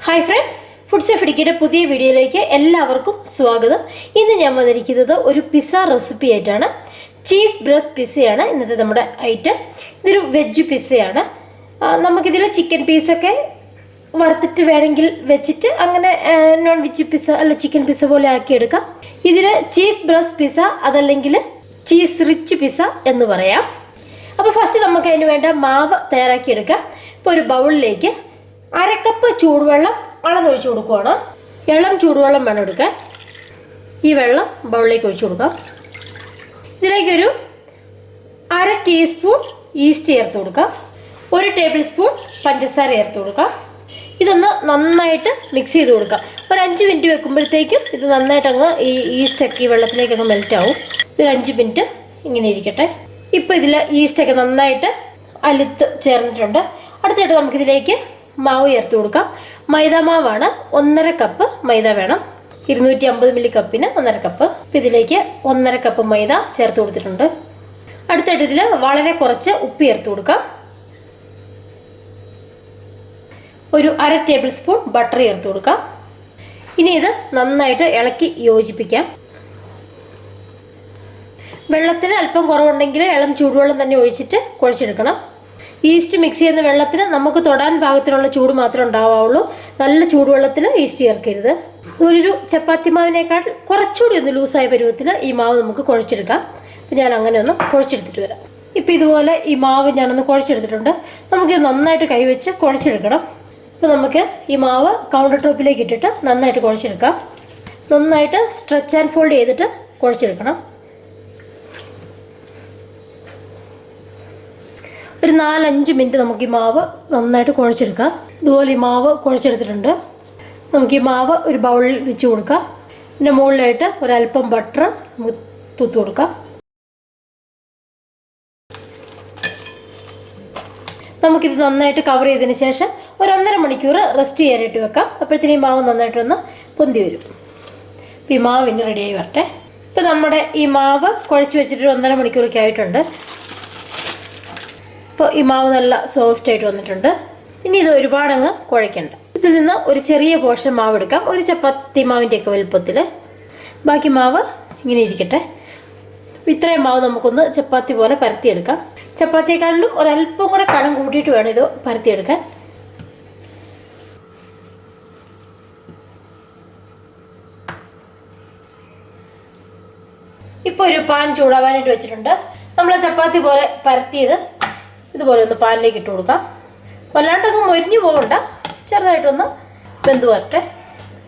Hi friends, foods of ഇടുക്കിയുടെ പുതിയ വീഡിയോയിലേക്ക് എല്ലാവർക്കും സ്വാഗതം. ഇന്ന് ഞാൻ വന്നിരിക്കുന്നത് ഒരു പിസ്സ റെസിപ്പി ആയിട്ടാണ്. ചീസ് ബ്രസ്റ്റ് പിസ്സയാണ് ഇന്നത്തെ നമ്മുടെ ഐറ്റം. ഇതൊരു വെജ് പിസ്സയാണ്. നമുക്കിതിൽ ചിക്കൻ പീസൊക്കെ വറുത്തിട്ട് വേണമെങ്കിൽ വെച്ചിട്ട് അങ്ങനെ നോൺ വെജ് പിസ്സ അല്ല ചിക്കൻ പിസ്സ പോലെ ആക്കിയെടുക്കാം. ഇതിൽ ചീസ് ബ്രസ്റ്റ് പിസ്സ അതല്ലെങ്കിൽ ചീസ് റിച്ച് പിസ്സ എന്ന് പറയാം. അപ്പോൾ ഫസ്റ്റ് നമുക്ക് അതിന് വേണ്ട മാവ് തയ്യാറാക്കിയെടുക്കാം. ഇപ്പോൾ ഒരു ബൗളിലേക്ക് 1/2 കപ്പ് ചൂടുവെള്ളം അളന്നൊഴിച്ച് കൊടുക്കുകയാണ്. ഇളം ചൂടുവെള്ളം വേണം എടുക്കാൻ. ഈ വെള്ളം ബൗളിലേക്ക് ഒഴിച്ചു കൊടുക്കാം. ഇതിലേക്കൊരു 1/2 ടീസ്പൂൺ ഈസ്റ്റ് ചേർത്ത് കൊടുക്കാം. 1 ടേബിൾ സ്പൂൺ പഞ്ചസാര ചേർത്ത് കൊടുക്കാം. ഇതൊന്ന് നന്നായിട്ട് മിക്സ് ചെയ്ത് കൊടുക്കാം. ഒരു 5 മിനിറ്റ് വെക്കുമ്പോഴത്തേക്കും ഇത് നന്നായിട്ട് അങ്ങ് ഈ ഈസ്റ്റൊക്കെ ഈ വെള്ളത്തിലേക്ക് അങ്ങ് മെൽറ്റ് ആവും. ഇതൊരു 5 മിനിറ്റ് ഇങ്ങനെ ഇരിക്കട്ടെ. ഇപ്പോൾ ഇതിൽ ഈസ്റ്റൊക്കെ നന്നായിട്ട് അലുത്ത് ചേർന്നിട്ടുണ്ട്. അടുത്തായിട്ട് നമുക്കിതിലേക്ക് മാവ് ചേർത്ത് കൊടുക്കാം. മൈദ മാവാണ്. 1.5 കപ്പ് മൈദ വേണം. 250 മില്ലി കപ്പിന് 1.5 കപ്പ്. ഇപ്പം ഇതിലേക്ക് 1.5 കപ്പ് മൈദ ചേർത്ത് കൊടുത്തിട്ടുണ്ട്. അടുത്തായിട്ട് ഇതിൽ വളരെ കുറച്ച് ഉപ്പ് ചേർത്ത് കൊടുക്കാം. ഒരു 1/2 ടേബിൾ സ്പൂൺ ബട്ടർ ചേർത്ത് കൊടുക്കാം. ഇനി ഇത് നന്നായിട്ട് ഇളക്കി യോജിപ്പിക്കാം. വെള്ളത്തിന് അല്പം കുറവുണ്ടെങ്കിൽ ഇളം ചൂടുവെള്ളം തന്നെ ഒഴിച്ചിട്ട് കുഴച്ചെടുക്കണം. ഈസ്റ്റ് മിക്സ് ചെയ്യുന്ന വെള്ളത്തിന് നമുക്ക് തൊടാൻ പാകത്തിനുള്ള ചൂട് മാത്രമേ ഉണ്ടാവുള്ളൂ. നല്ല ചൂടുവെള്ളത്തിൽ ഈസ്റ്റ് ചേർക്കരുത്. ഒരു ചപ്പാത്തി മാവിനേക്കാൾ കുറച്ചുകൂടി ഒന്ന് ലൂസായ പരുവത്തിൽ ഈ മാവ് നമുക്ക് കുഴച്ചെടുക്കാം. അപ്പം ഞാൻ അങ്ങനെ ഒന്ന് കുഴച്ചെടുത്തിട്ട് വരാം. ഇപ്പം ഇതുപോലെ ഈ മാവ് ഞാനൊന്ന് കുഴച്ചെടുത്തിട്ടുണ്ട്. നമുക്കിത് നന്നായിട്ട് കൈവച്ച് കുഴച്ചെടുക്കണം. ഇപ്പോൾ നമുക്ക് ഈ മാവ് കൗണ്ടർ ടോപ്പിലേക്ക് ഇട്ടിട്ട് നന്നായിട്ട് കുഴച്ചെടുക്കാം. നന്നായിട്ട് സ്ട്രെച്ച് ആൻഡ് ഫോൾഡ് ചെയ്തിട്ട് കുഴച്ചെടുക്കണം. ഒരു 4-5 മിനിറ്റ് നമുക്ക് ഈ മാവ് നന്നായിട്ട് കുഴച്ചെടുക്കാം. ഇതുപോലെ ഈ മാവ് കുഴച്ചെടുത്തിട്ടുണ്ട്. നമുക്ക് ഈ മാവ് ഒരു ബൗളിൽ വെച്ച് കൊടുക്കാം. ഇതിൻ്റെ മുകളിലായിട്ട് ഒരല്പം ബട്ടർ തൂത്ത് കൊടുക്കാം. നമുക്കിത് നന്നായിട്ട് കവർ ചെയ്തതിന് ശേഷം ഒരു 1.5 മണിക്കൂർ റെസ്റ്റ് ചെയ്യാനായിട്ട് വെക്കാം. അപ്പോഴത്തേനും ഈ മാവ് നന്നായിട്ടൊന്ന് പൊന്തി വരും. അപ്പോൾ ഈ മാവ് ഇനി റെഡിയായി വരട്ടെ. ഇപ്പോൾ നമ്മുടെ ഈ മാവ് കുഴച്ച് വെച്ചിട്ട് 1.5 മണിക്കൂറൊക്കെ ആയിട്ടുണ്ട്. ഇപ്പോൾ ഈ മാവ് നല്ല സോഫ്റ്റായിട്ട് വന്നിട്ടുണ്ട്. ഇനി ഇത് ഒരുപാടങ്ങ് കുഴയ്ക്കണ്ട. ഇതിൽ നിന്ന് ഒരു ചെറിയ പോർഷൻ മാവ് എടുക്കാം. ഒരു ചപ്പാത്തി മാവിൻ്റെയൊക്കെ വലുപ്പത്തിൽ. ബാക്കി മാവ് ഇങ്ങനെ ഇരിക്കട്ടെ. ഇത്രയും മാവ് നമുക്കൊന്ന് ചപ്പാത്തി പോലെ പരത്തിയെടുക്കാം. ചപ്പാത്തിയെക്കാളിലും ഒരല്പം കൂടെ കനം കൂട്ടിയിട്ട് വേണം ഇത് പരത്തിയെടുക്കാൻ. ഇപ്പോൾ ഒരു പാൻ ചൂടാവാനായിട്ട് വെച്ചിട്ടുണ്ട്. നമ്മൾ ചപ്പാത്തി പോലെ പരത്തിയത് ഇതുപോലെ ഒന്ന് പാനിലേക്ക് ഇട്ട് കൊടുക്കാം. വല്ലാണ്ടങ്ങ് മൊരിഞ്ഞു പോകണ്ട, ചെറുതായിട്ടൊന്ന് വെന്ത് വരട്ടെ.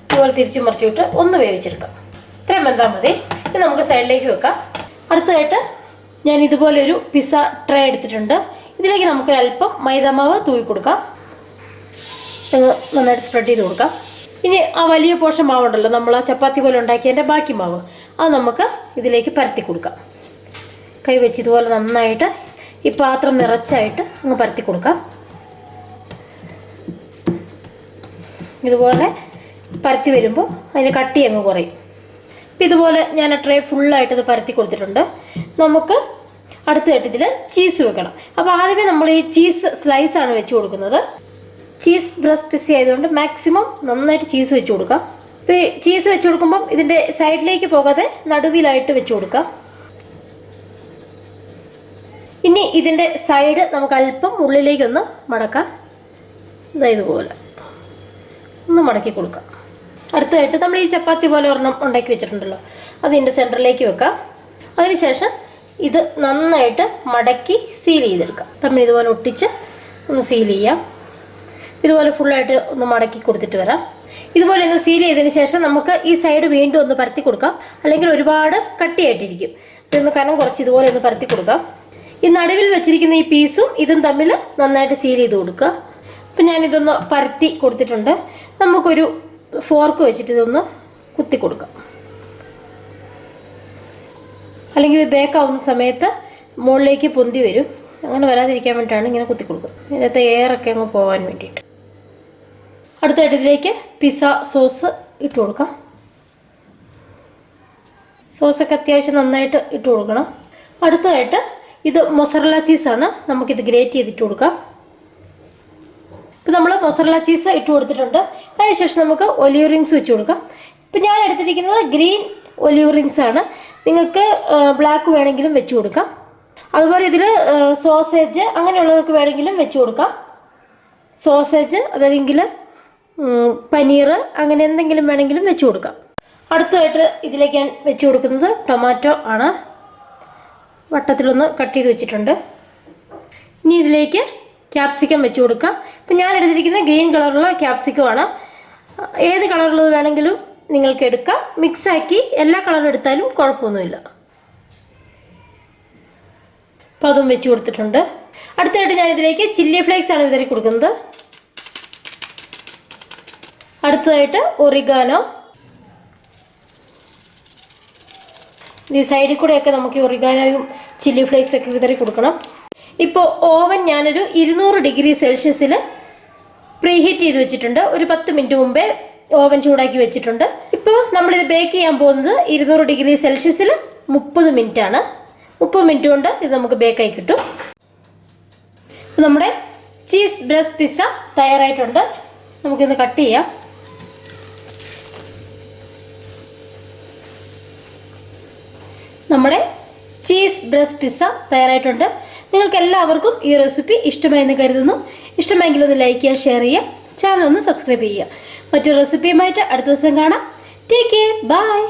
ഇതുപോലെ തിരിച്ചു മറിച്ചിട്ട് ഒന്ന് വേവിച്ചെടുക്കാം. ഇത്രയും വെന്താൽ മതി. ഇത് നമുക്ക് സൈഡിലേക്ക് വെക്കാം. അടുത്തതായിട്ട് ഞാൻ ഇതുപോലെ ഒരു പിസ്സ ട്രേ എടുത്തിട്ടുണ്ട്. ഇതിലേക്ക് നമുക്കൊരല്പം മൈദാമാവ് തൂവി കൊടുക്കാം. നന്നായിട്ട് സ്പ്രെഡ് ചെയ്ത് കൊടുക്കാം. ഇനി ആ വലിയ പോർഷൻ മാവുണ്ടല്ലോ, നമ്മൾ ആ ചപ്പാത്തി പോലെ ഉണ്ടാക്കിയതിൻ്റെ ബാക്കി മാവ്, അത് നമുക്ക് ഇതിലേക്ക് പരത്തി കൊടുക്കാം. കൈ വെച്ച് ഇതുപോലെ നന്നായിട്ട് ഈ പാത്രം നിറച്ചായിട്ട് അങ്ങ് പരത്തി കൊടുക്കാം. ഇതുപോലെ പരത്തി വരുമ്പോൾ അതിന് കട്ടി അങ്ങ് കുറയും. ഇപ്പം ഇതുപോലെ ഞാൻ ആ ട്രേ ഫുള്ളായിട്ട് ഇത് പരത്തി കൊടുത്തിട്ടുണ്ട്. നമുക്ക് അടുത്തതായിട്ട് ഇതിൽ ചീസ് വെക്കണം. അപ്പോൾ ആദ്യമേ നമ്മൾ ഈ ചീസ് സ്ലൈസാണ് വെച്ച് കൊടുക്കുന്നത്. ചീസ് ബ്രസ്റ്റ് പിസ്സ ആയതുകൊണ്ട് മാക്സിമം നന്നായിട്ട് ചീസ് വെച്ച് കൊടുക്കാം. ഇപ്പോൾ ഈ ചീസ് വെച്ച് കൊടുക്കുമ്പം ഇതിൻ്റെ സൈഡിലേക്ക് പോകാതെ നടുവിലായിട്ട് വെച്ച് കൊടുക്കാം. ഇനി ഇതിൻ്റെ സൈഡ് നമുക്ക് അല്പം ഉള്ളിലേക്കൊന്ന് മടക്കാം. ഇതുപോലെ ഒന്ന് മടക്കി കൊടുക്കാം. അടുത്തതായിട്ട് നമ്മൾ ഈ ചപ്പാത്തി പോലെ ഒരെണ്ണം ഉണ്ടാക്കി വെച്ചിട്ടുണ്ടല്ലോ, അത് ഇതിൻ്റെ സെൻറ്ററിലേക്ക് വെക്കാം. അതിനുശേഷം ഇത് നന്നായിട്ട് മടക്കി സീൽ ചെയ്തെടുക്കാം. തമ്മിൽ ഇതുപോലെ ഒട്ടിച്ച് ഒന്ന് സീൽ ചെയ്യാം. ഇതുപോലെ ഫുള്ളായിട്ട് ഒന്ന് മടക്കി കൊടുത്തിട്ട് വരാം. ഇതുപോലെ ഒന്ന് സീൽ ചെയ്തതിന് ശേഷം നമുക്ക് ഈ സൈഡ് വീണ്ടും ഒന്ന് പരത്തി കൊടുക്കാം. അല്ലെങ്കിൽ ഒരുപാട് കട്ടിയായിട്ടിരിക്കും. ഇതൊന്ന് കനം കുറച്ച് ഇതുപോലെ ഒന്ന് പരത്തി കൊടുക്കാം. ഈ നടുവിൽ വെച്ചിരിക്കുന്ന ഈ പീസും ഇതും തമ്മിൽ നന്നായിട്ട് സീൽ ചെയ്ത് കൊടുക്കുക. അപ്പം ഞാനിതൊന്ന് പരത്തി കൊടുത്തിട്ടുണ്ട്. നമുക്കൊരു ഫോർക്ക് വെച്ചിട്ട് ഇതൊന്ന് കുത്തി കൊടുക്കാം. അല്ലെങ്കിൽ ഇത് ബേക്കാവുന്ന സമയത്ത് മുകളിലേക്ക് പൊന്തി വരും. അങ്ങനെ വരാതിരിക്കാൻ വേണ്ടിയിട്ടാണ് ഇങ്ങനെ കുത്തി കൊടുക്കുന്നത്. ഇതിനകത്ത് എയറൊക്കെ അങ്ങ് പോകാൻ വേണ്ടിയിട്ട്. അടുത്തായിട്ട് ഇതിലേക്ക് പിസ്സ സോസ് ഇട്ട് കൊടുക്കാം. സോസൊക്കെ അത്യാവശ്യം നന്നായിട്ട് ഇട്ട് കൊടുക്കണം. അടുത്തതായിട്ട് ഇത് മൊസറല്ല ചീസാണ്. നമുക്കിത് ഗ്രേറ്റ് ചെയ്തിട്ട് കൊടുക്കാം. ഇപ്പോൾ നമ്മൾ മൊസറല്ല ചീസ് ഇട്ട് കൊടുത്തിട്ടുണ്ട്. അതിനുശേഷം നമുക്ക് ഒലിവ് റിങ്സ് വെച്ച് കൊടുക്കാം. ഇപ്പം ഞാൻ എടുത്തിരിക്കുന്നത് ഗ്രീൻ ഒലിവ് റിങ്സ് ആണ്. നിങ്ങൾക്ക് ബ്ലാക്ക് വേണമെങ്കിലും വെച്ച് കൊടുക്കാം. അതുപോലെ ഇതിൽ സോസേജ് അങ്ങനെയുള്ളതൊക്കെ വേണമെങ്കിലും വെച്ച് കൊടുക്കാം. സോസേജ് അതല്ലെങ്കിൽ പനീർ അങ്ങനെ എന്തെങ്കിലും വേണമെങ്കിലും വെച്ച് കൊടുക്കാം. അടുത്തതായിട്ട് ഇതിലേക്ക് ഞാൻ വെച്ച് കൊടുക്കുന്നത് ടൊമാറ്റോ ആണ്. വട്ടത്തിലൊന്ന് കട്ട് ചെയ്ത് വെച്ചിട്ടുണ്ട്. ഇനി ഇതിലേക്ക് ക്യാപ്സിക്കം വെച്ച് കൊടുക്കാം. ഇപ്പം ഞാൻ എടുത്തിരിക്കുന്നത് ഗ്രീൻ കളറുള്ള ക്യാപ്സിക്കം ആണ്. ഏത് കളറുള്ളത് വേണമെങ്കിലും നിങ്ങൾക്ക് എടുക്കാം. മിക്സാക്കി എല്ലാ കളറും എടുത്താലും കുഴപ്പമൊന്നുമില്ല. അപ്പോൾ അതും വെച്ച് കൊടുത്തിട്ടുണ്ട്. അടുത്തായിട്ട് ഞാൻ ഇതിലേക്ക് ചില്ലി ഫ്ലേക്സ് ആണ് വിതറി കൊടുക്കുന്നത്. അടുത്തതായിട്ട് ഒറിഗാനോ. ഈ സൈഡിൽ കൂടെയൊക്കെ നമുക്ക് ഒറിഗാനോയും ചില്ലി ഫ്ലേക്സ് ഒക്കെ വിതറി കൊടുക്കണം. ഇപ്പോൾ ഓവൻ ഞാനൊരു 200 ഡിഗ്രി സെൽഷ്യസിൽ പ്രീഹീറ്റ് ചെയ്ത് വെച്ചിട്ടുണ്ട്. ഒരു 10 മിനിറ്റ് മുമ്പേ ഓവൻ ചൂടാക്കി വെച്ചിട്ടുണ്ട്. ഇപ്പോൾ നമ്മളിത് ബേക്ക് ചെയ്യാൻ പോകുന്നത് 200 ഡിഗ്രി സെൽഷ്യസിൽ 30 മിനിറ്റ് ആണ്. 30 മിനിറ്റ് കൊണ്ട് ഇത് നമുക്ക് ബേക്കായി കിട്ടും. നമ്മുടെ ചീസ് ബ്രസ്റ്റ് പിസ്സ തയ്യാറായിട്ടുണ്ട്. നമുക്കിന്ന് കട്ട് ചെയ്യാം. നമ്മുടെ ചീസ് ബ്രസ്റ്റ് പിസ്സ തയ്യാറായിട്ടുണ്ട്. നിങ്ങൾക്ക് എല്ലാവർക്കും ഈ റെസിപ്പി ഇഷ്ടമായെന്ന് കരുതുന്നു. ഇഷ്ടമായെങ്കിൽ ഒന്ന് ലൈക്ക് ചെയ്യുക, ഷെയർ ചെയ്യുക, ചാനൽ ഒന്ന് സബ്സ്ക്രൈബ് ചെയ്യുക. മറ്റൊരു റെസിപ്പിയുമായിട്ട് അടുത്ത ദിവസം കാണാം. Take care, by.